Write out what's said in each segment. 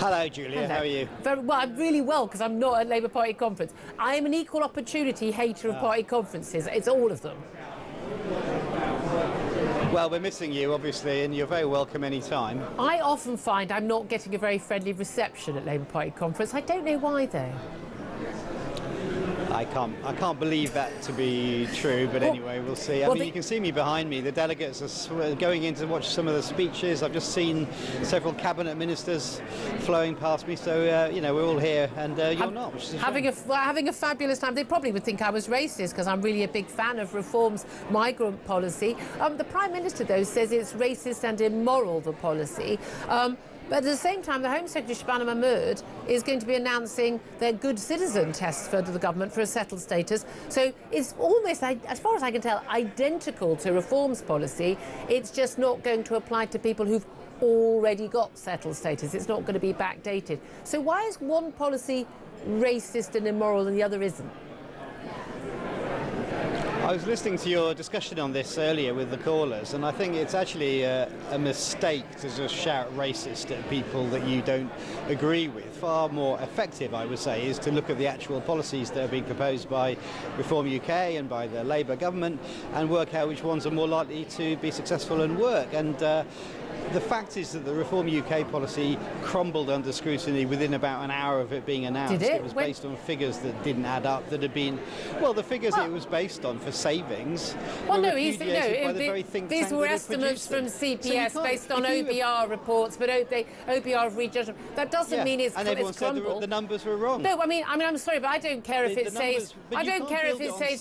Hello, Julia. Hello. How are you? Very well. I'm really well because I'm not at Labour Party conference. I am an equal opportunity hater of party conferences. It's all of them. Well, we're missing you, obviously, and you're very welcome any time. I often find I'm not getting a very friendly reception at Labour Party conference. I don't know why, though. I can't believe that to be true, but anyway, we'll see. I mean, you can see me behind me. The delegates are going in to watch some of the speeches. I've just seen several cabinet ministers flowing past me, so you know, we're all here, and you're not, which is having a fabulous time. They probably would think I was racist because I'm really a big fan of Reform's migrant policy. The Prime Minister, though, says it's racist and immoral, the policy. But at the same time, the Home Secretary, Shabana Mahmood, is going to be announcing their good citizen test for the government for a settled status. So it's almost, as far as I can tell, identical to Reform's policy. It's just not going to apply to people who've already got settled status. It's not going to be backdated. So why is one policy racist and immoral and the other isn't? I was listening to your discussion on this earlier with the callers, and I think it's actually a mistake to just shout racist at people that you don't agree with. Far more effective, I would say, is to look at the actual policies that are being proposed by Reform UK and by the Labour government and work out which ones are more likely to be successful and work. And the fact is that the Reform UK policy crumbled under scrutiny within about an hour of it being announced. Did it? It was based on figures that didn't add up, that had been, well, the figures it was based on for savings were repudiated by the very think tank these were estimates from CPS based on OBR reports, but OBR have rejudged them. That doesn't mean it's crumbled. And everyone said the numbers were wrong. No, I mean, I'm sorry, but I don't care if it says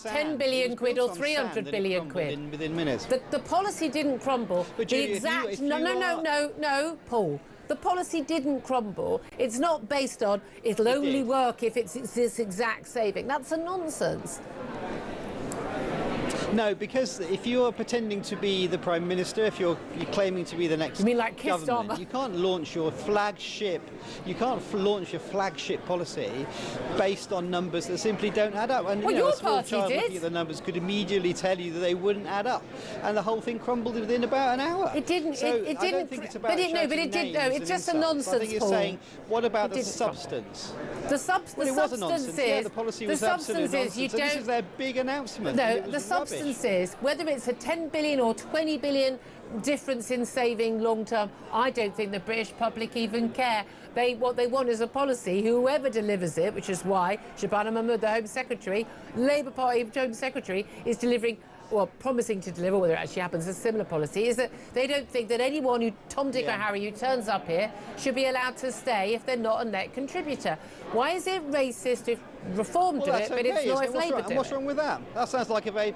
10 billion quid or 300 billion quid. Within minutes. The policy didn't crumble. But the Julia, exact no, Paul. The policy didn't crumble. It's not based on it'll only work if it's this exact saving. That's a nonsense. No, because if you're pretending to be the Prime Minister, if you're claiming to be the next you mean like Keir government, Starmer? you can't launch your flagship. You can't launch your flagship policy based on numbers that simply don't add up. And well, you know, your a small party child did. looking at the numbers could immediately tell you that they wouldn't add up, and the whole thing crumbled within about an hour. It didn't. So it didn't. I don't think it's about But it did. No, it's just a nonsense. I think you're Paul. saying, what about the substance? The substance was a nonsense. Yeah, the policy was absolute nonsense. You this is their big announcement. No, the substance is whether it's a 10 billion or 20 billion difference in saving long term. I don't think the British public even care. What they want is a policy. Whoever delivers it, which is why Shabana Mahmood, the Home Secretary, Labour Party Home Secretary, is delivering. Well, promising to deliver, whether it actually happens, a similar policy, is that they don't think that anyone who, Tom, Dick or Harry, who turns up here should be allowed to stay if they're not a net contributor. Why is it racist if Reform do it, but it's not if Labour do it? What's wrong with that? That sounds like a very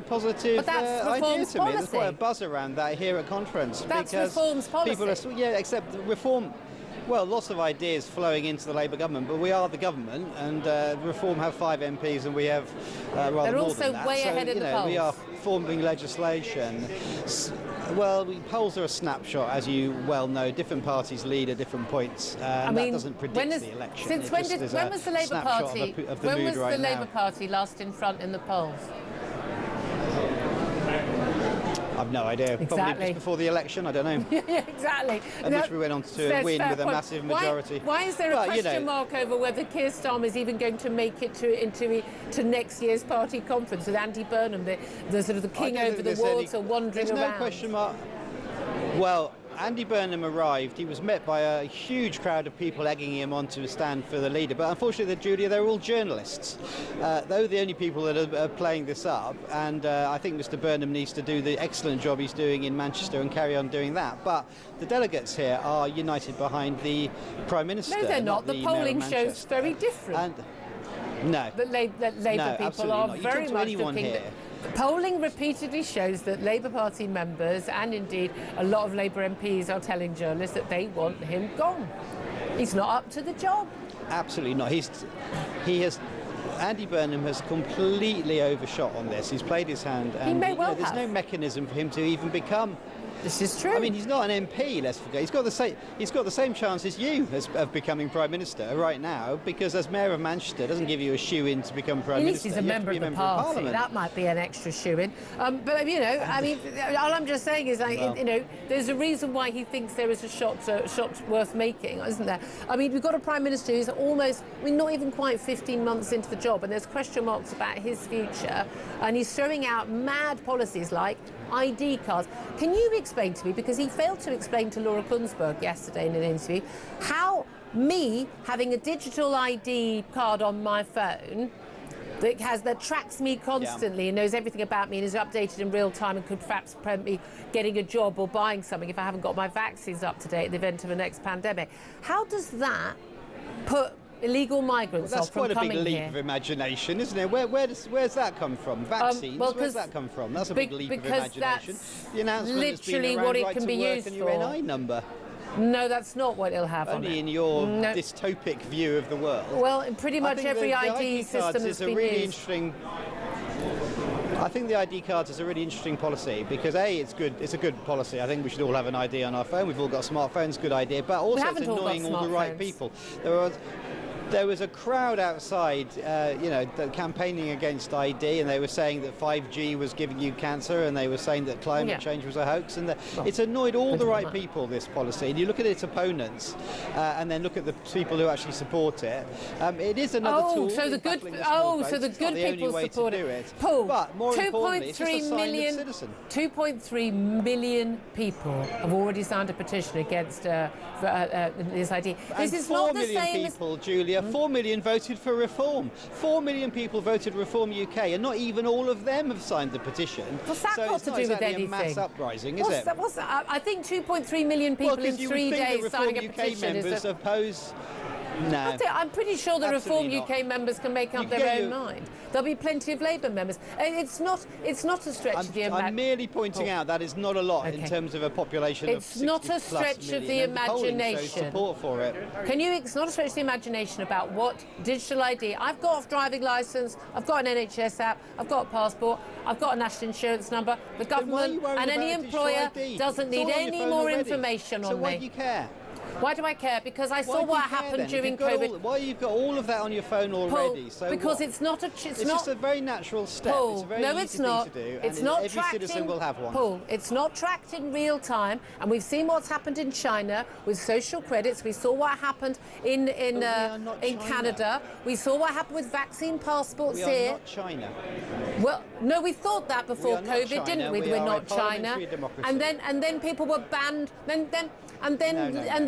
positive but that's idea to me. policy. There's quite a buzz around that here at conference. That's Reform's policy. People are, except Reform. Well, lots of ideas flowing into the Labour government, but we are the government, and Reform have 5 MPs, and we have rather more than that. They're also way ahead of the polls. We are forming legislation. Well, polls are a snapshot, as you well know. Different parties lead at different points, and that doesn't predict the election. Since when was the Labour Party? When was the Labour Party last in front in the polls? I've no idea. Exactly. Probably just before the election, I don't know. Yeah, exactly. And which we went on to win with a massive majority. Why is there a question mark over whether Keir Starmer is even going to make it to next year's party conference with Andy Burnham, the sort of the king over the walls, or wandering around? There's no question mark. Well, Andy Burnham arrived. He was met by a huge crowd of people egging him on to stand for the leader. But unfortunately, Julia, they're all journalists. They're the only people that are playing this up. And I think Mr. Burnham needs to do the excellent job he's doing in Manchester and carry on doing that. But the delegates here are united behind the Prime Minister. No, they're not. The polling shows very different. No. That Labour people are very much looking. Polling repeatedly shows that Labour Party members and indeed a lot of Labour MPs are telling journalists that they want him gone. He's not up to the job. Absolutely not. Andy Burnham has completely overshot on this. He's played his hand, and he may well there's no mechanism for him to even become This is true. I mean, he's not an MP. Let's forget. He's got the same chance as you of becoming Prime Minister right now, because as Mayor of Manchester doesn't give you a shoe-in to become Prime Minister. At least he's a member of the party. That might be an extra shoe-in. But you know, I mean, all I'm just saying is, you know, there's a reason why he thinks there is a shot worth making, isn't there? I mean, we've got a Prime Minister who's almost, I mean, not even quite 15 months into the job, and there's question marks about his future, and he's throwing out mad policies like ID cards. Can you explain to me, because he failed to explain to Laura Kunsberg yesterday in an interview, how me having a digital ID card on my phone that tracks me constantly and knows everything about me and is updated in real time and could perhaps prevent me getting a job or buying something if I haven't got my vaccines up to date in the event of a next pandemic. How does that put illegal migrants off from coming here? That's quite a big leap of imagination, isn't it? Where's that come from? Vaccines? Where's that come from? That's a big leap of imagination. The announcement literally what it can be used for. Your NI number. No, that's not what it'll have on it. Only in your dystopic view of the world. Well, pretty much every ID system has been used. I think the ID cards is a really interesting policy because it's good. It's a good policy. I think we should all have an ID on our phone. We've all got smartphones. Good idea. But also it's annoying all the right people. There was a crowd outside, you know, campaigning against ID, and they were saying that 5G was giving you cancer, and they were saying that climate change was a hoax, and it's annoyed all the right people, this policy. And you look at its opponents, and then look at the people who actually support it. It is another tool. So the good people support it. Paul, but more importantly, it's just a sign of citizen. 2.3 million people have already signed a petition against this ID. This is not the same. 4 million people, Julia. 4 million voted for reform. 4 million people voted Reform UK, and not even all of them have signed the petition. What's that got to do with anything? A mass uprising, is it? I think 2.3 million people in 3 days signing a petition is oppose. No. I'm pretty sure the Reform UK members can make up their own mind. There'll be plenty of Labour members. It's not a stretch of the imagination. I'm merely pointing out that is not a lot in terms of a population of 60 It's not a stretch of the imagination. Support for it. It's not a stretch of the imagination about what digital ID. I've got a driving licence, I've got an NHS app, I've got a passport, I've got a national insurance number. The government and any employer doesn't need any more information on me. So why do you care? Why do I care? Because I saw what happened during COVID. Why you've got all of that on your phone already? Paul, because it's not a. It's just a very natural step. Paul, it's a very easy thing to do, and every citizen will have one. Paul, it's not tracked in real time, and we've seen what's happened in China with social credits. We saw what happened in Canada. We saw what happened with vaccine passports here. We are not China. Well, no, we thought that before COVID, didn't we? We're not China. And then people were banned. And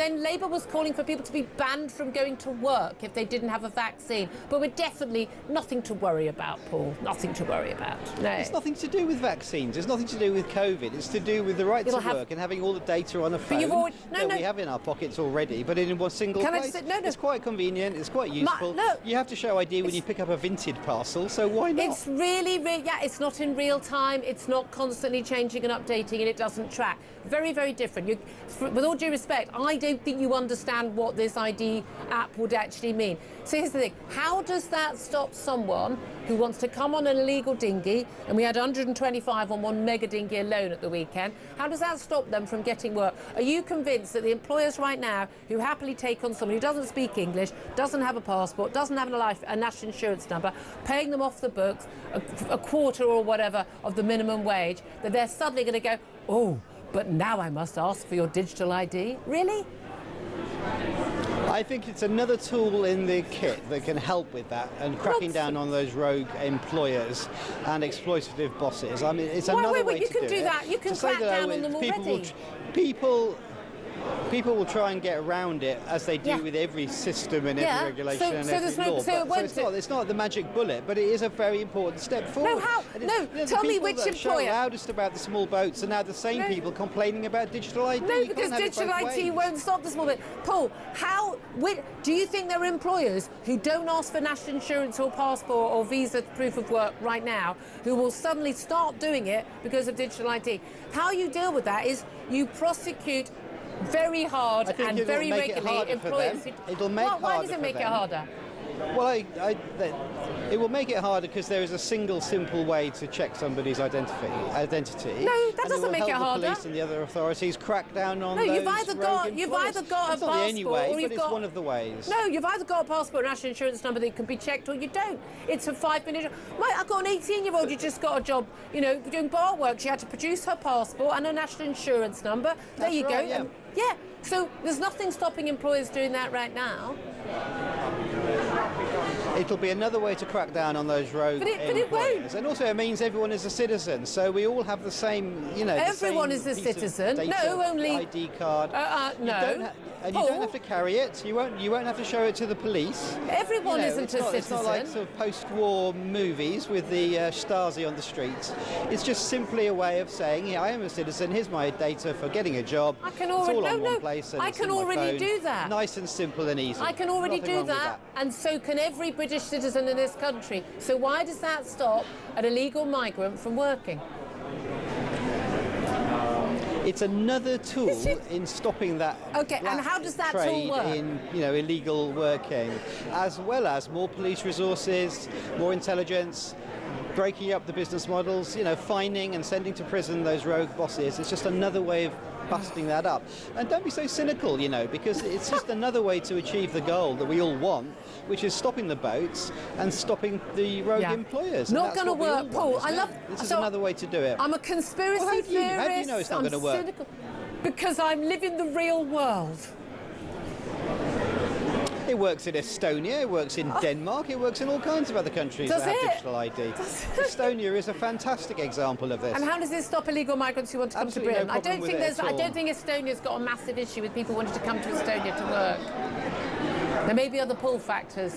then Labour was calling for people to be banned from going to work if they didn't have a vaccine. But we're definitely nothing to worry about, Paul. Nothing to worry about. No. It's nothing to do with vaccines. It's nothing to do with COVID. It's to do with the right to work and having all the data on a phone that we have in our pockets already, but in one single place. It's quite convenient. It's quite useful. You have to show ID when you pick up a vintage parcel, so why not? It's really, it's not in real time. It's not constantly changing and updating, and it doesn't track. Very, very different. With all due respect, I don't think you understand what this ID app would actually mean. So here's the thing. How does that stop someone who wants to come on an illegal dinghy, and we had 125 on one mega dinghy alone at the weekend, how does that stop them from getting work? Are you convinced that the employers right now who happily take on someone who doesn't speak English, doesn't have a passport, doesn't have a national insurance number, paying them off the books a quarter or whatever of the minimum wage, that they're suddenly going to go, oh, but now I must ask for your digital ID? Really? I think it's another tool in the kit that can help with that and cracking down on those rogue employers and exploitative bosses. I mean, it's another way to do it. You can do that. You can crack down on them already. People will try and get around it, as they do with every system and every regulation and every law. It's not the magic bullet, but it is a very important step forward. Tell me which employer. The people that loudest about the small boats are now the same people complaining about digital ID. No, because digital ID won't stop the small boat. Paul, do you think there are employers who don't ask for national insurance or passport or visa proof of work right now who will suddenly start doing it because of digital ID? How you deal with that is you prosecute very hard and very regularly employers. It'll make why does it make it harder? Well, it will make it harder because there is a single, simple way to check somebody's identity. No, that doesn't make it harder. The police and the other authorities crack down on those you've either got employers. a It's passport, not the only way, or but you've it's got one of the ways. No, you've either got a passport, or national insurance number that can be checked, or you don't. It's a 5-minute. I've got an 18-year-old who just got a job, doing bar work. She had to produce her passport and her national insurance number. There you go. Yeah. Yeah. So there's nothing stopping employers doing that right now. It'll be another way to crack down on those rogue employers. But it won't. And also it means everyone is a citizen, so we all have the same, Everyone is a citizen. No, only ID card. No. And you don't have to carry it. You won't have to show it to the police. Everyone isn't a citizen. It's not like sort of post-war movies with the Stasi on the streets. It's just simply a way of saying, yeah, I am a citizen. Here's my data for getting a job. I can already it's all on one place. And I it's can in my already phone. do that. Nice and simple and easy. I can already Nothing do wrong with that, and so can every British citizen in this country. So why does that stop an illegal migrant from working? It's another tool in stopping that. Okay, and how does that tool work? In illegal working, as well as more police resources, more intelligence, breaking up the business models, fining and sending to prison those rogue bosses. It's just another way of busting that up. And don't be so cynical, because it's just another way to achieve the goal that we all want, which is stopping the boats and stopping the rogue employers. Not going to work, Paul. This is another way to do it. I'm a conspiracy theorist. How do you know it's not going to work? Cynical, because I'm living the real world. It works in Estonia, it works in Denmark, it works in all kinds of other countries that have digital ID. Estonia is a fantastic example of this. And how does this stop illegal migrants who want to come to Britain? I don't think Estonia's got a massive issue with people wanting to come to Estonia to work. There may be other pull factors.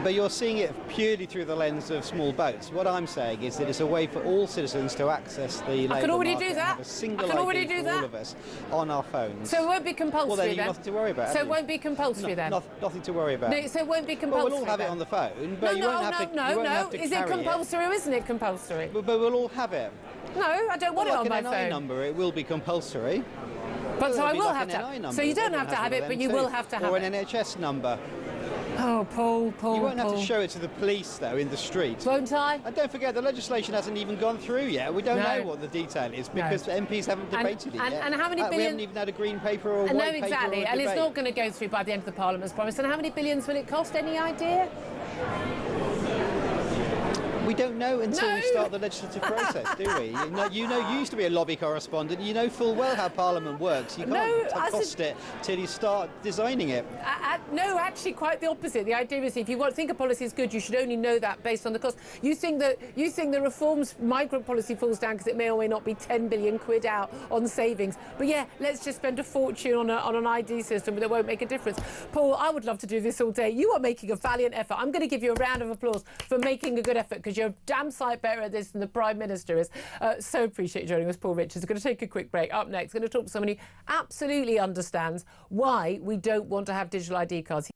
But you're seeing it purely through the lens of small boats. What I'm saying is that it's a way for all citizens to access the labour market and have a single ID for all of us on our phones. So it won't be compulsory well, then you've nothing to worry about. So it won't be compulsory then? Nothing to worry about. No, so it won't be compulsory. Well, we'll all have it on the phone, but you won't have to carry it. Is it compulsory or isn't it compulsory? But we'll all have it. No, I don't want it on my phone. Like an NI number, it will be compulsory. But so I will have to. So you don't have to have it, but you will have to have it. Or an NHS number. Oh, Paul. You won't have to show it to the police, though, in the street. Won't I? And don't forget, the legislation hasn't even gone through yet. We don't know what the detail is because MPs haven't debated it yet. And how many billion... We haven't even had a green paper or a white paper. No, exactly. And it's not going to go through by the end of the Parliament's promise. And how many billions will it cost? Any idea? We don't know until we start the legislative process, do we? You used to be a lobby correspondent. You know full well how Parliament works. You can't cost it till you start designing it. No, actually, quite the opposite. The idea is if you think a policy is good, you should only know that based on the cost. You think the reforms migrant policy falls down because it may or may not be 10 billion quid out on savings. But yeah, let's just spend a fortune on an ID system, but it won't make a difference. Paul, I would love to do this all day. You are making a valiant effort. I'm going to give you a round of applause for making a good effort because you're a damn sight better at this than the Prime Minister is. So appreciate you joining us, Paul Richards. We're going to take a quick break. Up next, going to talk to someone who absolutely understands why we don't want to have digital ID cards.